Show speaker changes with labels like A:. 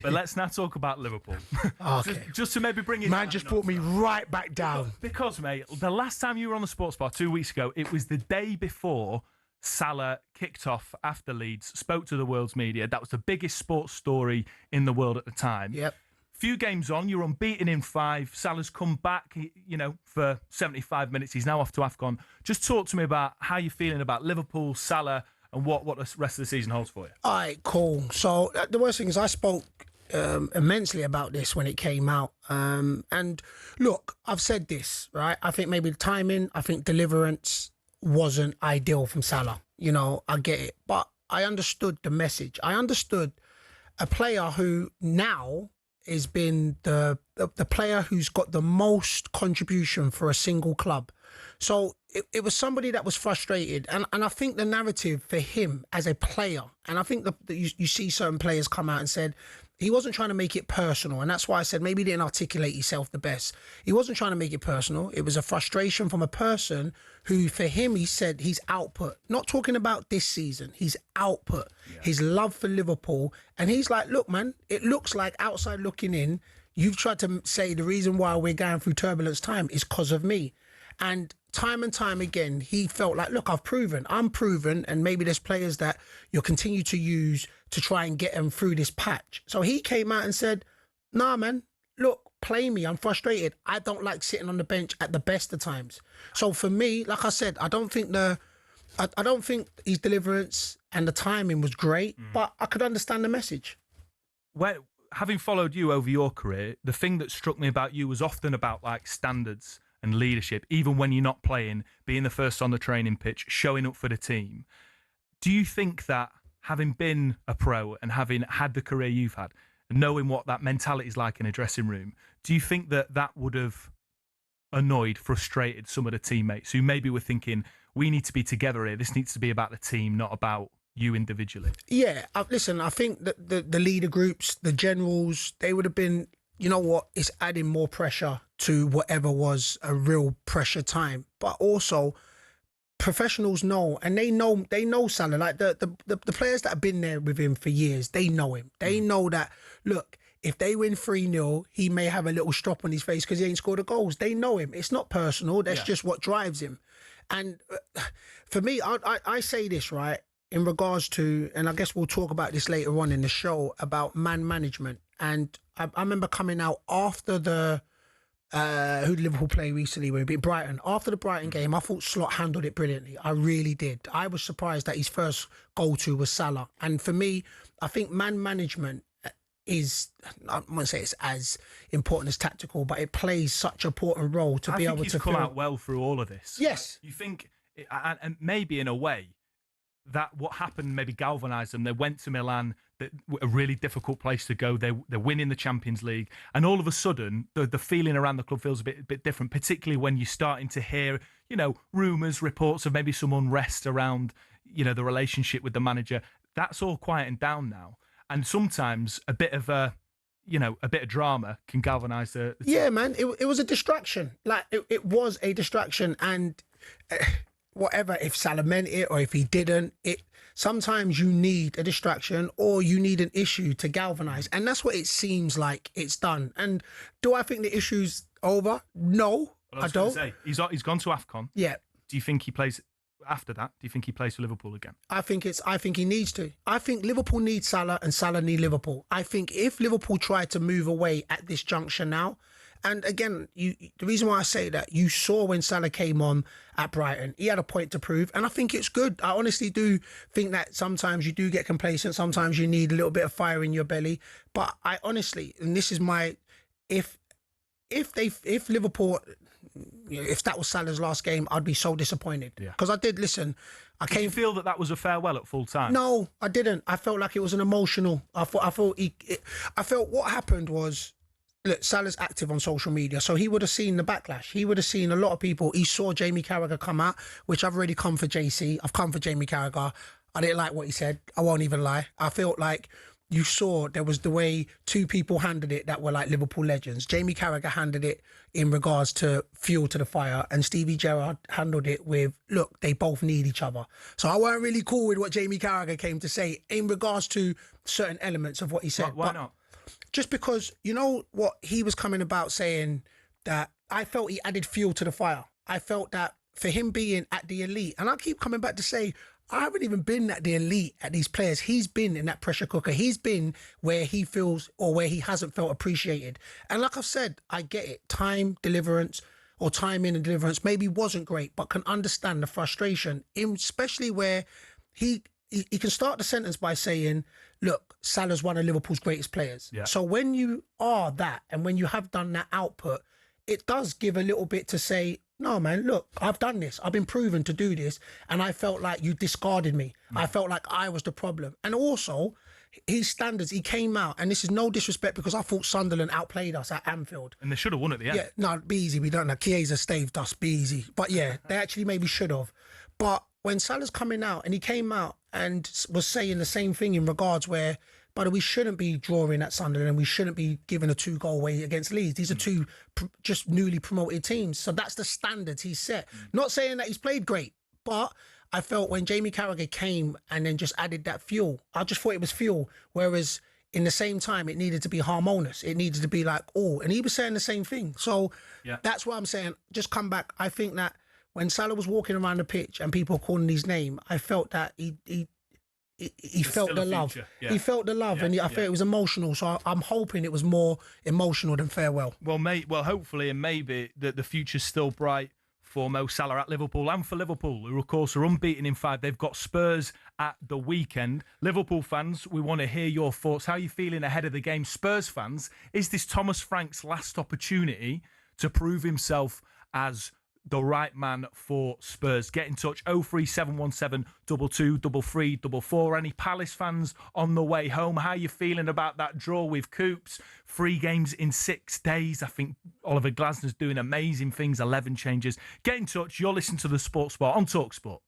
A: But let's now talk about Liverpool.
B: Okay.
A: just to maybe bring it
B: Man just brought me right back down.
A: Because, mate, the last time you were on the Sports Bar 2 weeks ago, it was the day before Salah kicked off after Leeds, spoke to the world's media. That was the biggest sports story in the world at the time.
B: Yep.
A: Few games on, you're unbeaten in 5. Salah's come back, for 75 minutes. He's now off to AFCON. Just talk to me about how you're feeling about Liverpool, Salah, and what the rest of the season holds for you.
B: All right, cool. So the worst thing is I spoke immensely about this when it came out. And look, I've said this, right? I think maybe the timing, I think deliverance wasn't ideal from Salah. I get it. But I understood the message. I understood a player who now has been the player who's got the most contribution for a single club. So it was somebody that was frustrated. And I think the narrative for him as a player, and I think that you see certain players come out and said, he wasn't trying to make it personal. And that's why I said maybe he didn't articulate himself the best. He wasn't trying to make it personal. It was a frustration from a person who, for him, he said his output, not talking about this season, his output, his love for Liverpool. And he's like, look, man, it looks like outside looking in, you've tried to say the reason why we're going through turbulence time is because of me. And time again, he felt like, look, I'm proven, and maybe there's players that you'll continue to use to try and get them through this patch. So he came out and said, nah, man, look, play me. I'm frustrated. I don't like sitting on the bench at the best of times. So for me, like I said, I don't think his deliverance and the timing was great, but I could understand the message.
A: Well, having followed you over your career, the thing that struck me about you was often about like standards and leadership, even when you're not playing, being the first on the training pitch, showing up for the team. Do you think that having been a pro and having had the career you've had, and knowing what that mentality is like in a dressing room, do you think that would have annoyed, frustrated some of the teammates who maybe were thinking, we need to be together here, this needs to be about the team, not about you individually?
B: Yeah, listen, I think that the leader groups, the generals, they would have been, you know what, it's adding more pressure to whatever was a real pressure time. But also, professionals know, and they know Salah. Like the players that have been there with him for years, they know him. They know that, look, if they win 3-0, he may have a little strop on his face because he ain't scored the goals. They know him. It's not personal. That's just what drives him. And for me, I say this, right, in regards to, and I guess we'll talk about this later on in the show, about man management. And I remember coming out after who did Liverpool play recently when we beat Brighton. After the Brighton game, I thought Slot handled it brilliantly. I really did. I was surprised that his first go-to was Salah. And for me, I think man management is, I won't say it's as important as tactical, but it plays such an important role to be able to...
A: I think he's come out well through all of this.
B: Yes.
A: You think, and maybe in a way, that what happened maybe galvanised them. They went to Milan, a really difficult place to go. They're winning the Champions League. And all of a sudden, the feeling around the club feels a bit different, particularly when you're starting to hear, rumours, reports of maybe some unrest around, the relationship with the manager. That's all quieting down now. And sometimes a bit of drama can galvanise the team.
B: Yeah, man, it was a distraction. Like, it was a distraction. And... whatever, if Salah meant it or if he didn't, sometimes you need a distraction or you need an issue to galvanise. And that's what it seems like it's done. And do I think the issue's over? No, I don't.
A: Say, he's gone to AFCON.
B: Yeah.
A: Do you think he plays after that? Do you think he plays for Liverpool again? I
B: think he needs to. I think Liverpool needs Salah and Salah need Liverpool. I think if Liverpool tried to move away at this juncture now, and again, the reason why I say that, you saw when Salah came on at Brighton, he had a point to prove, and I think it's good. I honestly do think that sometimes you do get complacent, sometimes you need a little bit of fire in your belly. But I honestly, and this is my, if Liverpool, if that was Salah's last game, I'd be so disappointed. Because I did listen.
A: Did you feel that was a farewell at full time?
B: No, I didn't. I felt like it was an emotional. I felt what happened was, look, Salah's active on social media, so he would have seen the backlash. He would have seen a lot of people. He saw Jamie Carragher come out, which I've already come for JC. I've come for Jamie Carragher. I didn't like what he said. I won't even lie. I felt like you saw there was the way two people handled it that were like Liverpool legends. Jamie Carragher handled it in regards to fuel to the fire, and Stevie Gerrard handled it with, look, they both need each other. So I weren't really cool with what Jamie Carragher came to say in regards to certain elements of what he said.
A: Why not?
B: just because, you know what, he was coming about saying that I felt he added fuel to the fire. I felt that for him being at the elite, and I keep coming back to say, I haven't even been at the elite at these players. He's been in that pressure cooker. He's been where he feels or where he hasn't felt appreciated. And like I've said, I get it. Time, deliverance, or timing and deliverance maybe wasn't great, but can understand the frustration, especially where he can start the sentence by saying, look, Salah's one of Liverpool's greatest players.
A: Yeah.
B: So when you are that and when you have done that output, it does give a little bit to say, no, man, look, I've done this. I've been proven to do this. And I felt like you discarded me. I felt like I was the problem. And also, his standards, he came out, and this is no disrespect because I thought Sunderland outplayed us at Anfield.
A: And they should have won at the end.
B: Yeah, no, be easy. We don't know. Chiesa staved us, be easy. But yeah, they actually maybe should have. But when Salah's coming out, and he came out and was saying the same thing in regards where, but we shouldn't be drawing at Sunderland and we shouldn't be giving a 2-goal away against Leeds. These are two just newly promoted teams. So that's the standards he set. Not saying that he's played great, but I felt when Jamie Carragher came and then just added that fuel, I just thought it was fuel. Whereas in the same time, it needed to be harmonious. It needed to be like, oh, and he was saying the same thing. So that's what I'm saying. Just come back. I think that when Salah was walking around the pitch and people were calling his name, I felt that he felt the love. Yeah. He felt the love, and I felt it was emotional. So I'm hoping it was more emotional than farewell.
A: Well, hopefully, and maybe that the future's still bright for Mo Salah at Liverpool and for Liverpool, who of course are unbeaten in 5. They've got Spurs at the weekend. Liverpool fans, we want to hear your thoughts. How are you feeling ahead of the game? Spurs fans, is this Thomas Frank's last opportunity to prove himself as the right man for Spurs? Get in touch, 03717 223344. Any Palace fans on the way home? How are you feeling about that draw with Coops? 3 games in 6 days. I think Oliver Glasner's doing amazing things, 11 changes. Get in touch. You're listening to the Sports Bar on talkSPORT.